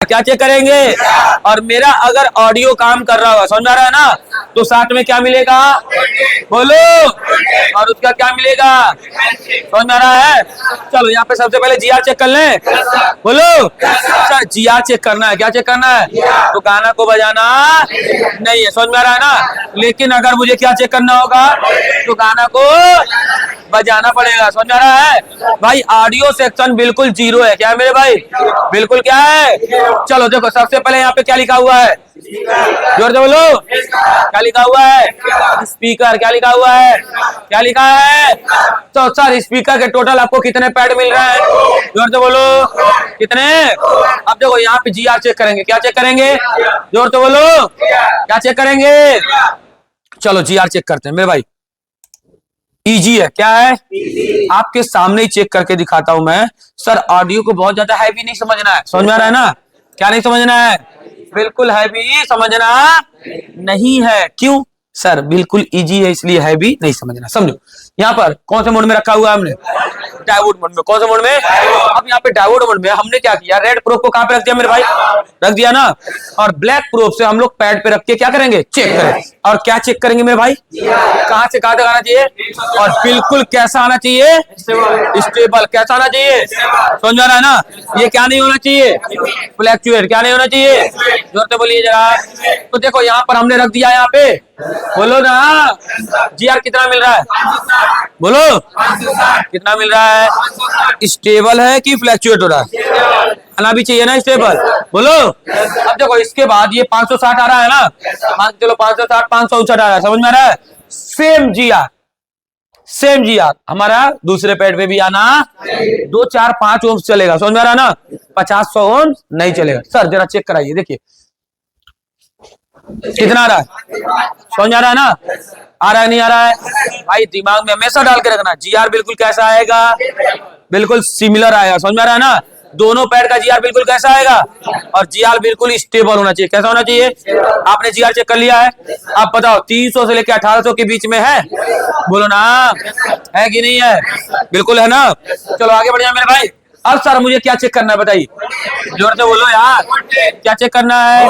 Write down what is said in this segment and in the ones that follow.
क्या चेक करेंगे। और मेरा अगर ऑडियो काम कर रहा होगा, समझ में आ रहा है ना, तो साथ में क्या मिलेगा, बोलो, और उसका क्या मिलेगा, समझ में आ रहा है। चलो यहाँ पे सबसे पहले जीआर चेक कर लें, बोलो सर जीआर चेक करना है। क्या चेक करना है, तो गाना को बजाना नहीं है, समझ में आ रहा है ना। लेकिन अगर मुझे क्या चेक करना होगा, तो गाना को बजाना पड़ेगा, समझ में आ रहा है भाई। ऑडियो सेक्शन बिल्कुल जीरो है, क्या है मेरे भाई, बिल्कुल क्या है। चलो देखो सबसे पहले यहाँ पे क्या लिखा हुआ है, जोर से बोलो, क्या लिखा हुआ है, स्पीकर। क्या लिखा हुआ है, क्या लिखा है। तो सर स्पीकर के टोटल आपको कितने पैड मिल रहे हैं, जोर से बोलो, कितने। अब देखो यहाँ पे जीआर चेक करेंगे। क्या चेक करेंगे, जोर से बोलो, क्या चेक करेंगे। चलो जीआर चेक करते हैं मेरे भाई, इजी है। क्या है, आपके सामने ही चेक करके दिखाता हूं मैं। सर ऑडियो को बहुत ज्यादा हैवी नहीं समझना है, समझ में आ रहा है ना। क्या नहीं समझना है, बिल्कुल हैवी समझना नहीं है। क्यों सर, बिल्कुल इजी है इसलिए हैवी नहीं समझना। समझो यहाँ पर कौन से मोड में रखा हुआ है हमने, डायोड मोड में। कौन से मोड में, अब यहाँ पे डायोड मोड में हमने क्या किया, रेड प्रोब को कहाँ पे रख दिया मेरे भाई, रख दिया ना। और ब्लैक प्रोब से हम लोग पैड पे रख के क्या करेंगे, चेक करें। और क्या चेक करेंगे मेरे भाई, कहाँ से कहाँ तक आना चाहिए, और बिल्कुल कैसा आना चाहिए, स्टेबल। कैसा आना चाहिए, समझ में आ रहा है ना। ये क्या नहीं होना चाहिए, फ्लैक्चुएट। क्या नहीं होना चाहिए, जोर से बोलिए जरा। तो देखो यहाँ पर हमने रख दिया, यहाँ पे बोलो ना, जीआर कितना मिल रहा है, बोलो कितना मिल रहा है, स्टेबल है कि फ्लैक्चुएट हो रहा है, आना भी चाहिए ना स्टेबल, बोलो। अब देखो इसके बाद ये 560 आ रहा है ना, चलो 560 559 आ रहा है, समझ में आ रहा है। सेम जीआर, सेम जीआर हमारा दूसरे पैड पे भी आना 2 4 5 ओम चलेगा, समझ में आ रहा है ना। 50-100 ओम नहीं चलेगा। सर जरा चेक कराइए, देखिए कितना आ रहा है, समझ आ रहा है ना, आ रहा है नहीं आ रहा है भाई। दिमाग में हमेशा डाल के रखना, जीआर बिल्कुल कैसा आएगा, बिल्कुल सिमिलर आएगा, समझ में आ रहा है ना। दोनों पैड का जीआर बिल्कुल कैसा आएगा, और जीआर बिल्कुल स्टेबल होना चाहिए। कैसा होना चाहिए, आपने जीआर चेक कर लिया है, आप बताओ 300 से लेकर 1800 के बीच में है, बोलो ना, है कि नहीं है, बिल्कुल है ना। चलो आगे बढ़ जाए मेरे भाई। अब सर मुझे क्या चेक करना है बताइए, जोर से बोलो यार, क्या चेक करना है,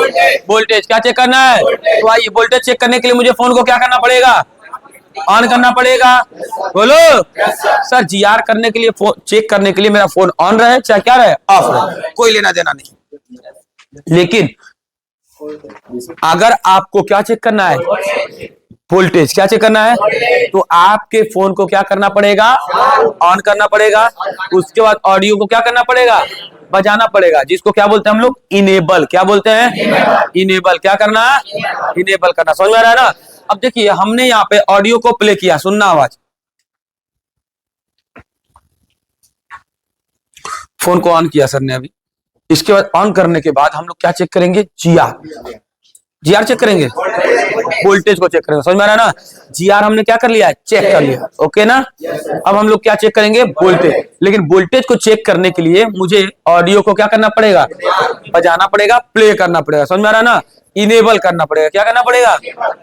वोल्टेज। क्या चेक करना है, तो आइए वोल्टेज चेक करने के लिए मुझे फोन को क्या करना पड़ेगा, ऑन करना पड़ेगा, बोलो। सर जीआर करने के लिए, फोन चेक करने के लिए मेरा फोन ऑन रहे चाहे क्या रहे, ऑफ रहे, कोई लेना देना नहीं। लेकिन अगर आपको क्या चेक करना है, वोल्टेज। क्या चेक करना है, तो आपके फोन को क्या करना पड़ेगा, ऑन करना पड़ेगा। उसके बाद ऑडियो को क्या करना पड़ेगा, बजाना पड़ेगा, जिसको क्या बोलते हैं हम लोग, इनेबल। क्या बोलते हैं, इनेबल। क्या करना, इनेबल करना, समझ में आ रहा है ना। अब देखिए हमने यहाँ पे ऑडियो को प्ले किया, सुनना आवाज, फोन को ऑन किया सर ने अभी। इसके बाद ऑन करने के बाद हम लोग क्या चेक करेंगे, जीआर। जीआर चेक करेंगे, वोल्टेज को चेक करेंगे, समझ में आ रहा है ना। जीआर हमने क्या कर लिया है, चेक कर लिया, ओके ना। अब हम लोग क्या चेक करेंगे, वोल्टेज। लेकिन वोल्टेज को चेक करने के लिए मुझे ऑडियो को क्या करना पड़ेगा, बजाना पड़ेगा, प्ले करना पड़ेगा, समझ में आ रहा है ना, इनेबल करना पड़ेगा। क्या करना पड़ेगा,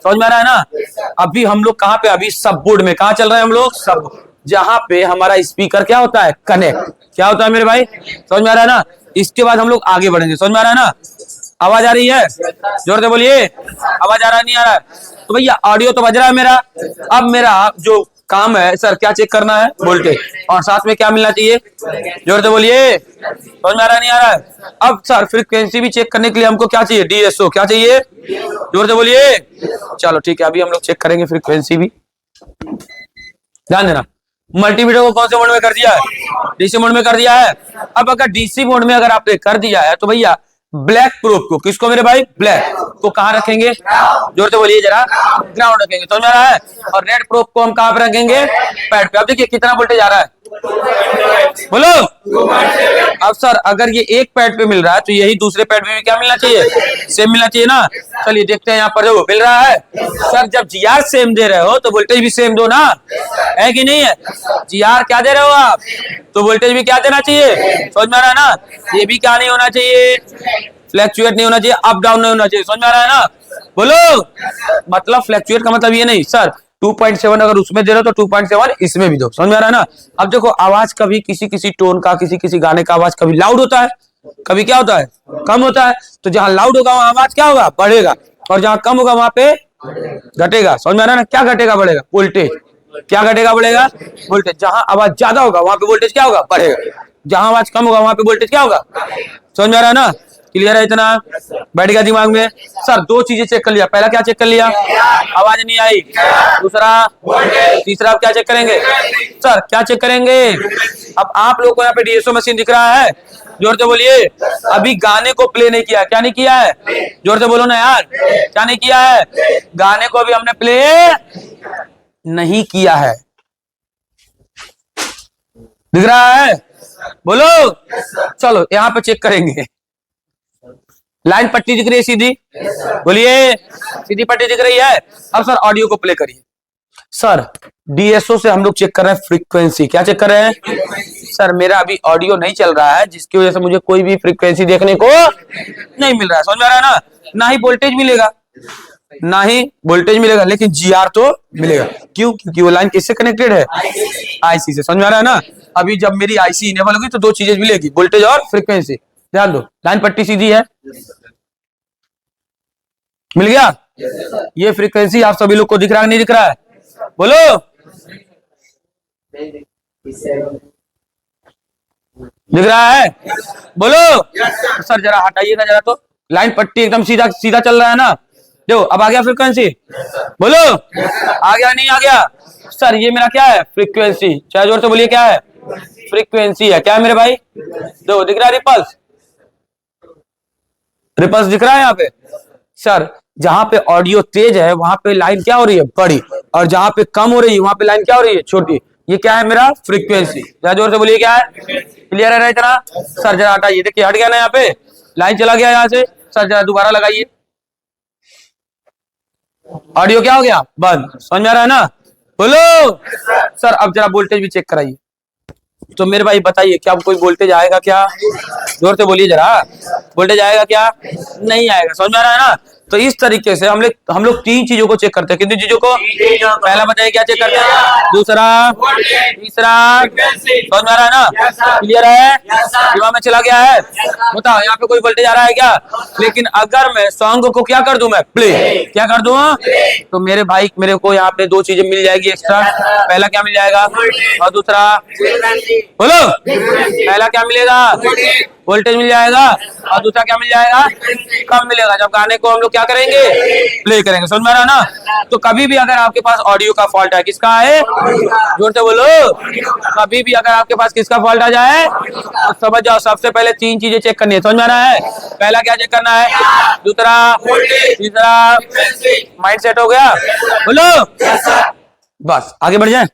समझ में आ रहा है ना। अभी हम लोग कहाँ पे, अभी सब बोर्ड में कहाँ चल रहे हैं हम लोग, सब, जहां पे हमारा स्पीकर क्या होता है, कनेक्ट। क्या होता है मेरे भाई, समझ में आ रहा है ना। इसके बाद हम लोग आगे बढ़ेंगे, समझ में आ रहा है ना। आवाज आ रही है, जोर से बोलिए, आवाज आ रहा है नहीं आ रहा है। तो भैया ऑडियो तो बज रहा है मेरा। अब मेरा जो काम है सर, क्या चेक करना है, वोल्टेज, और साथ में क्या मिलना चाहिए, जोर से बोलिए, समझ में आ रहा है नहीं आ रहा है। अब सर फ्रीक्वेंसी भी चेक करने के लिए हमको क्या चाहिए, डीएसओ। क्या चाहिए, जोर से बोलिए। चलो ठीक है, अभी हम लोग चेक करेंगे फ्रीक्वेंसी भी, ध्यान देना। मल्टीमीटर को कौन से मोड में कर दिया है, डीसी मोड में कर दिया है। अब अगर डीसी मोड में अगर आपने कर दिया है, तो भैया ब्लैक प्रोब को, किसको मेरे भाई, ब्लैक को कहाँ रखेंगे, जोर से बोलिए जरा, ग्राउंड रखेंगे, समझ में आ रहा है। और रेड प्रोब को हम कहाँ पे रखेंगे, पैड पे। अब देखिए कितना वोल्टेज आ रहा है, बोलो। अब सर अगर ये एक पैड पे मिल रहा है, तो यही दूसरे पैड पे भी क्या मिलना चाहिए, सेम मिलना चाहिए ना। चलिए देखते हैं यहाँ पर जो मिल रहा है। सर जब जीआर सेम दे रहे हो तो वोल्टेज भी सेम दो ना, है कि नहीं है। जीआर क्या दे रहे हो आप, तो वोल्टेज भी क्या देना चाहिए, समझ में आ रहा है ना। ये भी क्या नहीं होना चाहिए, फ्लैक्चुएट नहीं होना चाहिए, अप डाउन नहीं होना चाहिए, समझ में आ रहा है ना, बोलो। मतलब फ्लैक्चुएट का मतलब ये नहीं सर 2.7 अगर उसमें दे रहे हो तो 2.7 इसमें भी दो, समझ में आ रहा है ना। अब देखो आवाज कभी किसी किसी टोन का, किसी किसी गाने का आवाज कभी लाउड होता है, कभी क्या होता है, कम होता है। तो जहां लाउड होगा वहां आवाज क्या होगा, बढ़ेगा, और जहां कम होगा वहां पे घटेगा। समझ में आ रहा है ना, क्या घटेगा बढ़ेगा, वोल्टेज। क्या घटेगा बढ़ेगा, वोल्टेज। जहां आवाज ज्यादा होगा वहां पे वोल्टेज क्या होगा, बढ़ेगा। जहां आवाज कम होगा वहां पे वोल्टेज क्या होगा। समझ में आ रहा है ना, क्लियर है इतना, बैठ गया दिमाग में। सर दो चीजें चेक कर लिया, पहला क्या चेक कर लिया, आवाज नहीं आई, दूसरा, तीसरा आप क्या चेक करेंगे, सर क्या चेक करेंगे। अब आप लोगों को यहाँ पे डीएसओ मशीन दिख रहा है, जोर से बोलिए। अभी गाने को प्ले नहीं किया, क्या नहीं किया है, जोर से बोलो ना यार, क्या नहीं किया है, गाने को अभी हमने प्ले नहीं किया है। दिख रहा है, बोलो। चलो यहाँ पे चेक करेंगे, लाइन पट्टी दिख रही है सीधी, बोलिए, सीधी पट्टी दिख रही है। अब सर ऑडियो को प्ले करिए। सर डीएसओ से हम लोग चेक कर रहे हैं फ्रीक्वेंसी, क्या चेक कर रहे हैं, सर मेरा अभी ऑडियो नहीं चल रहा है, जिसकी वजह से मुझे कोई भी फ्रीक्वेंसी देखने को नहीं मिल रहा है। समझ में आ रहा है ना, ना ही वोल्टेज मिलेगा, ना ही वोल्टेज मिलेगा, लेकिन जीआर तो मिलेगा। क्यों, क्योंकि वो लाइन किससे कनेक्टेड है, आईसी से। समझ में आ रहा है ना, अभी जब मेरी आईसी इनेबल होगी तो दो चीजें मिलेगी, वोल्टेज और फ्रीक्वेंसी। ध्यान दो, लाइन पट्टी सीधी है, मिल गया। ये फ्रीक्वेंसी आप सभी लोग को दिख रहा है, नहीं दिख रहा है, बोलो। दिख रहा है, बोलो। सर जरा हटाइएगा जरा, तो लाइन पट्टी एकदम सीधा सीधा चल रहा है ना, देखो अब आ गया फ्रीक्वेंसी, बोलो, आ गया नहीं आ गया। सर ये मेरा क्या है, फ्रीक्वेंसी, चाहे जोर से बोलिए, क्या है, फ्रीक्वेंसी है। क्या है मेरे भाई, दो दिख रहा है, रिपल्स, रिपल्स दिख रहा है यहाँ पे। सर जहां पे ऑडियो तेज है वहां पे लाइन क्या हो रही है, बड़ी, और जहां पे कम हो रही है वहां पे लाइन क्या हो रही है, छोटी। ये क्या है मेरा फ्रीक्वेंसी, जरा जोर से बोलिए, क्या है, क्लियर है इतना। सर जरा हटाइए, देखिए हट गया ना, यहाँ पे लाइन चला गया यहाँ से। सर जरा दोबारा लगाइए, ऑडियो क्या हो गया, बंद। समझ में आ रहा है ना, बोलो। सर अब जरा वोल्टेज भी चेक कराइए। तो मेरे भाई बताइए, क्या कोई वोल्टेज आएगा क्या, जोर से बोलिए जरा, वोल्टेज आएगा क्या, नहीं आएगा। समझ में आ रहा है ना। तो इस तरीके से हम लोग तीन चीजों को चेक करते हैं। कितनी चीजों को, पहला बताइए क्या चेक करते हैं, दूसरा, तीसरा। समझ में आ रहा है ना, क्लियर है, दिमाग में चला गया है। बताओ यहाँ पे कोई वोल्टेज आ रहा है क्या, लेकिन अगर मैं सॉन्ग को क्या कर दूं, मैं प्ले, क्या कर दूं, तो मेरे भाई मेरे को यहाँ पे दो चीजें मिल जाएगी एक्स्ट्रा। पहला क्या मिल जाएगा, और दूसरा, बोलो, पहला क्या मिलेगा, वोल्टेज मिल जाएगा, और दूसरा क्या मिल जाएगा, कम मिलेगा। जब गाने को हम लोग क्या करेंगे, प्ले करेंगे। समझ में आ रहा है ना। तो कभी भी अगर आपके पास ऑडियो का फॉल्ट है, किसका है, जोर से बोलो, कभी भी अगर आपके पास किसका फॉल्ट आ जाए तो समझ जाओ सबसे पहले तीन चीजें चेक करनी है। समझ में आ रहा है, पहला क्या चेक करना है, दूसरा, तीसरा, माइंड सेट हो गया, बोलो, बस आगे बढ़ जाए।